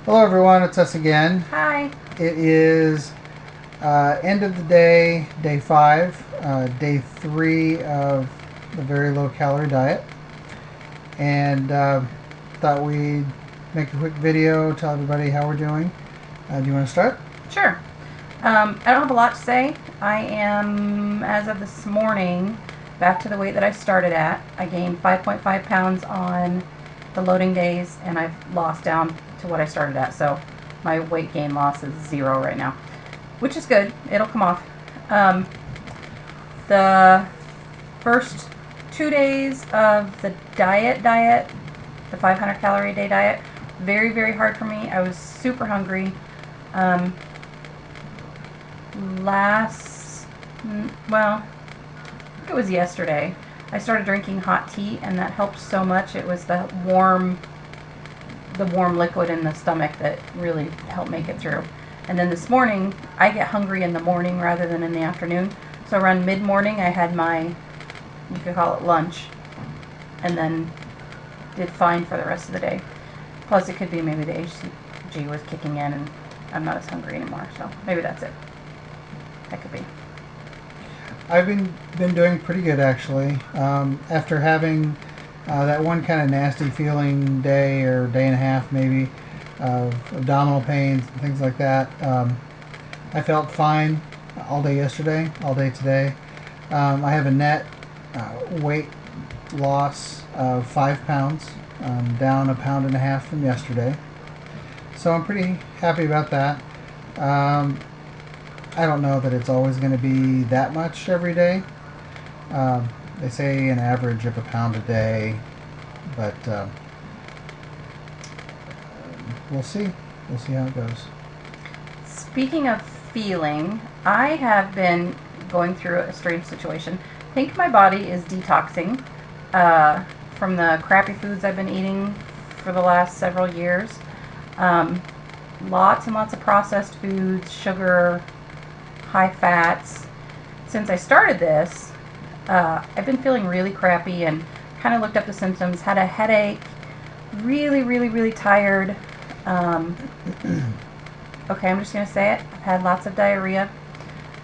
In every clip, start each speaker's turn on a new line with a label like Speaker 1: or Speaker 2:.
Speaker 1: Hello everyone, it's us again.
Speaker 2: Hi.
Speaker 1: It is end of the day, day 5, day 3 of the very low calorie diet. And thought we'd make a quick video, tell everybody how we're doing. Do you want to start?
Speaker 2: Sure. I don't have a lot to say. I am, as of this morning, back to the weight that I started at. I gained 5.5 pounds on the loading days, and I've lost down to what I started at. So my weight gain loss is 0 right now, which is good. It'll come off. Um, the first 2 days of the diet, the 500 calorie a day diet, very, very hard for me. I was super hungry. Um, last, well, I think it was yesterday, I started drinking hot tea, and that helped so much. It was the warm liquid in the stomach that really helped make it through. And then this morning, I get hungry in the morning rather than in the afternoon. So around mid-morning, I had my, you could call it lunch, and then did fine for the rest of the day. Plus, it could be maybe the HCG was kicking in and I'm not as hungry anymore. So maybe that's it. That could be.
Speaker 1: I've been doing pretty good actually. After having that one kind of nasty feeling day or day and a half maybe of abdominal pains and things like that, I felt fine all day yesterday, all day today. I have a net weight loss of 5 pounds, down a pound and a half from yesterday. So I'm pretty happy about that. Um, I don't know that it's always going to be that much every day. Um, they say an average of a pound a day, but we'll see. We'll see how it goes.
Speaker 2: Speaking of feeling, I have been going through a strange situation. I think my body is detoxing from the crappy foods I've been eating for the last several years. Um, Lots and lots of processed foods, sugar, high fats. Since I started this, I've been feeling really crappy and kind of looked up the symptoms. Had a headache, really, really, really tired. Um, okay, I'm just going to say it. I've had lots of diarrhea.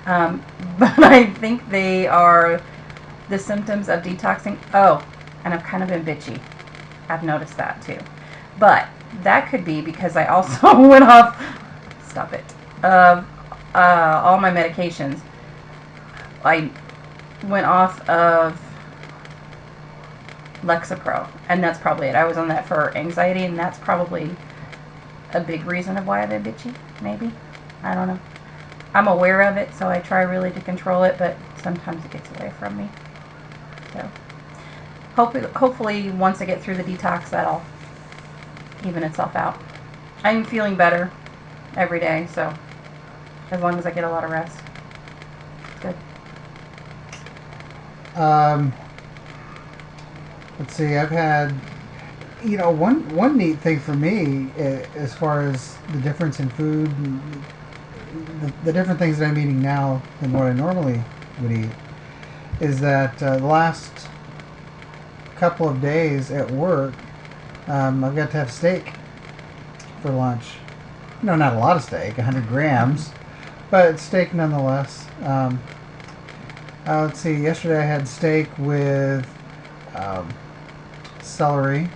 Speaker 2: But I think they are the symptoms of detoxing. Oh, and I've kind of been bitchy. I've noticed that too. But that could be because I also went off, stop it, of all my medications. I went off of Lexapro, and that's probably it. I was on that for anxiety, and that's probably a big reason of why I've been bitchy, maybe. I don't know. I'm aware of it, so I try really to control it, but sometimes it gets away from me. So hopefully once I get through the detox, that'll even itself out. I'm feeling better every day, so as long as I get a lot of rest, it's good.
Speaker 1: Um, let's see. I've had, one neat thing for me as far as the difference in food, and the different things that I'm eating now than what I normally would eat, is that the last couple of days at work, I've got to have steak for lunch. Not a lot of steak, 100 grams, but it's steak nonetheless. Let's see, yesterday I had steak with um, celery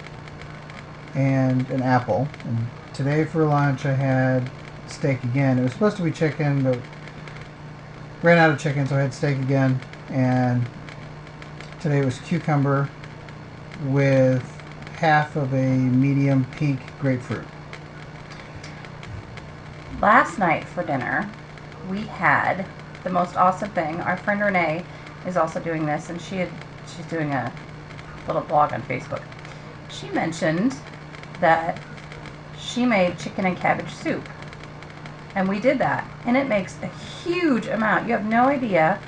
Speaker 1: and an apple. And today for lunch I had steak again. It was supposed to be chicken, but ran out of chicken, so I had steak again. And today it was cucumber with half of a medium pink grapefruit.
Speaker 2: Last night for dinner, we had the most awesome thing. Our friend Renee is also doing this, and she's doing a little blog on Facebook. She mentioned that she made chicken and cabbage soup, and we did that, and it makes a huge amount. You have no idea.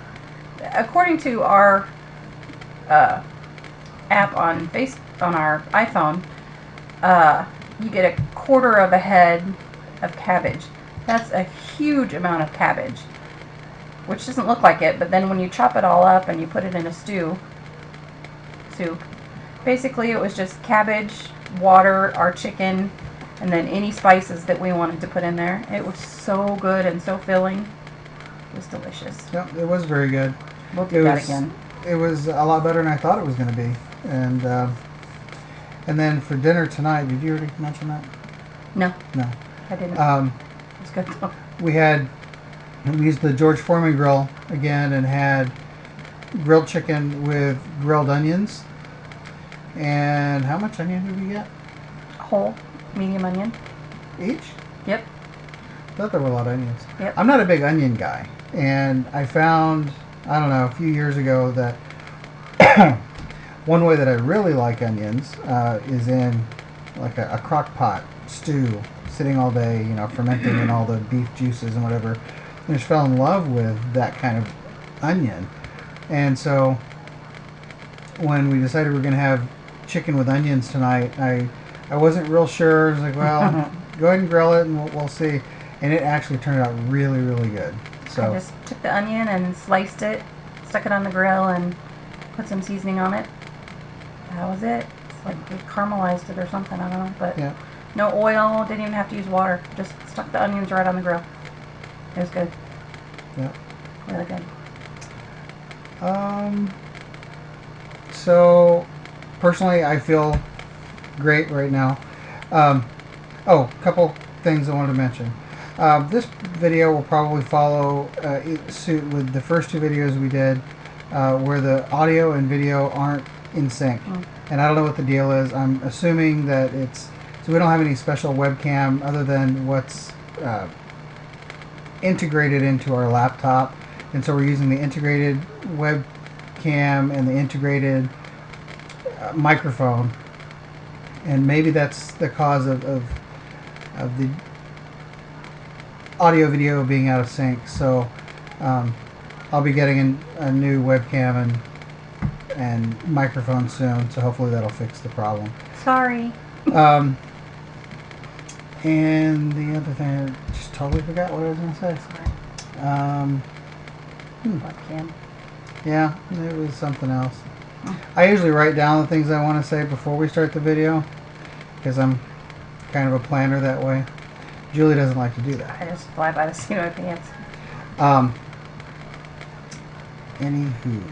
Speaker 2: According to our app on our iPhone, you get a quarter of a head of cabbage. That's a huge amount of cabbage, which doesn't look like it, but then when you chop it all up and you put it in a soup, basically it was just cabbage, water, our chicken, and then any spices that we wanted to put in there. It was so good and so filling. It was delicious.
Speaker 1: Yep, it was very good.
Speaker 2: We'll do that again.
Speaker 1: It was a lot better than I thought it was going to be. And then for dinner tonight, did you already mention that?
Speaker 2: No.
Speaker 1: No.
Speaker 2: I didn't. It's good though.
Speaker 1: We used the George Foreman grill again and had grilled chicken with grilled onions. And how much onion did we get?
Speaker 2: Whole, medium onion.
Speaker 1: Each?
Speaker 2: Yep.
Speaker 1: I thought there were a lot of onions.
Speaker 2: Yep.
Speaker 1: I'm not a big onion guy. And I found, I don't know, a few years ago that one way that I really like onions is in like a crock pot stew, sitting all day, you know, fermenting in all the beef juices and whatever. I just fell in love with that kind of onion. And so when we decided we were going to have chicken with onions tonight, I wasn't real sure. I was like, well, go ahead and grill it and we'll see. And it actually turned out really, really good. So
Speaker 2: I just took the onion and sliced it, stuck it on the grill, and put some seasoning on it. That was it. It's like we caramelized it or something, I don't know. But
Speaker 1: yeah.
Speaker 2: No oil, didn't even have to use water. Just stuck the onions right on the grill. It was good.
Speaker 1: Yeah.
Speaker 2: Really good.
Speaker 1: So personally, I feel great right now. A couple things I wanted to mention. This video will probably follow suit with the first two videos we did, where the audio and video aren't in sync. And I don't know what the deal is. I'm assuming that so we don't have any special webcam other than what's integrated into our laptop. And so we're using the integrated webcam and the integrated microphone. And maybe that's the cause of the audio video being out of sync. So I'll be getting a new webcam and microphone soon, so hopefully that'll fix the problem.
Speaker 2: Sorry.
Speaker 1: And the other thing, I just totally forgot what I was going to say.
Speaker 2: Webcam.
Speaker 1: Yeah, it was something else. I usually write down the things I want to say before we start the video, because I'm kind of a planner that way. Julie doesn't like to do that.
Speaker 2: I just fly by the seat of my pants.
Speaker 1: Anywho.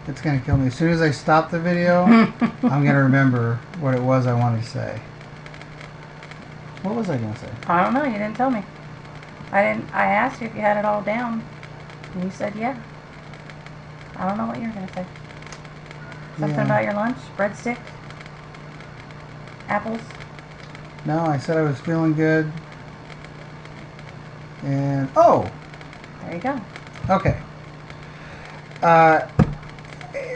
Speaker 1: It's going to kill me. As soon as I stop the video, I'm going to remember what it was I wanted to say. What was I going to say?
Speaker 2: I don't know. You didn't tell me. I asked you if you had it all down, and you said yeah. I don't know what you were going to say. Something about your lunch? Breadstick? Apples?
Speaker 1: No, I said I was feeling good. And,
Speaker 2: There you go.
Speaker 1: Okay.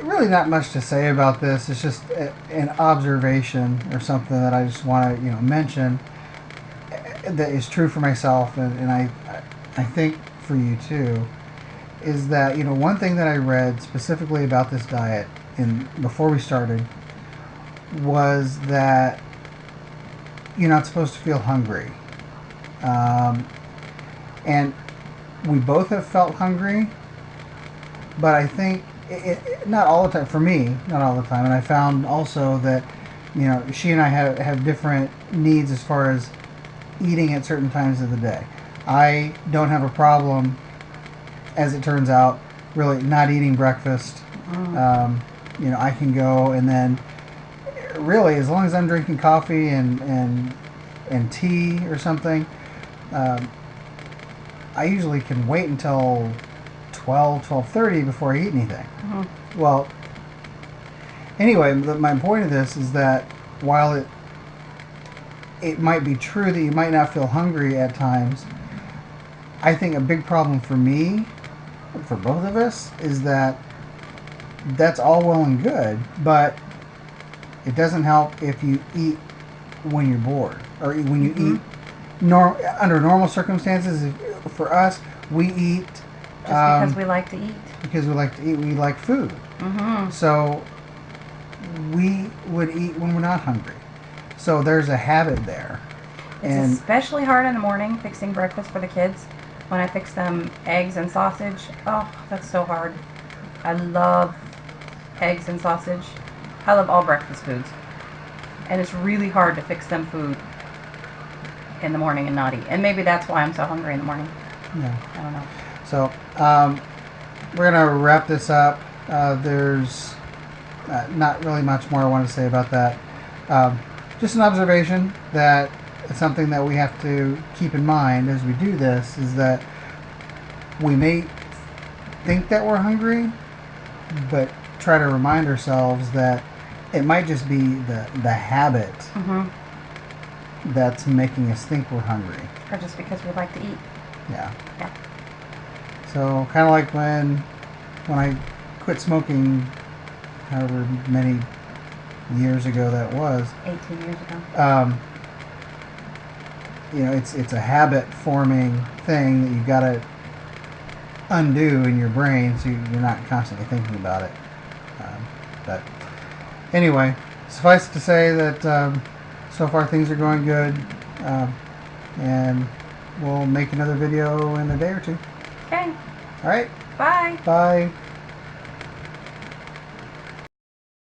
Speaker 1: Really not much to say about this. It's just an observation or something that I just want to, mention that is true for myself, and I think for you too, is that, one thing that I read specifically about this diet before we started was that you're not supposed to feel hungry. And we both have felt hungry, but I think not all the time. For me, not all the time. And I found also that, she and I have different needs as far as eating at certain times of the day. I don't have a problem, as it turns out, really not eating breakfast. I can go, and then really, as long as I'm drinking coffee and tea or something, I usually can wait until 12:30 before I eat anything. Well, anyway, my point of this is that while it might be true that you might not feel hungry at times, I think a big problem for me, for both of us, is that that's all well and good, but it doesn't help if you eat when you're bored, or when you eat under normal circumstances. For us, we eat
Speaker 2: just because we like to eat.
Speaker 1: Because we like to eat, we like food. So we would eat when we're not hungry. So there's a habit there.
Speaker 2: It's especially hard in the morning fixing breakfast for the kids. When I fix them eggs and sausage, oh, that's so hard. I love eggs and sausage. I love all breakfast foods. And it's really hard to fix them food in the morning and not eat. And maybe that's why I'm so hungry in the morning.
Speaker 1: Yeah.
Speaker 2: I don't know.
Speaker 1: So we're going to wrap this up. There's not really much more I want to say about that. Just an observation that it's something that we have to keep in mind as we do this is that we may think that we're hungry, but try to remind ourselves that it might just be the habit that's making us think we're hungry.
Speaker 2: Or just because we like to eat.
Speaker 1: Yeah.
Speaker 2: Yeah.
Speaker 1: So kind of like when I quit smoking, however many years ago that was.
Speaker 2: 18 years ago.
Speaker 1: You know, it's a habit forming thing that you've got to undo in your brain, so you're not constantly thinking about it. But anyway, suffice it to say that so far things are going good, and we'll make another video in a day or two.
Speaker 2: Okay.
Speaker 1: All right.
Speaker 2: Bye.
Speaker 1: Bye.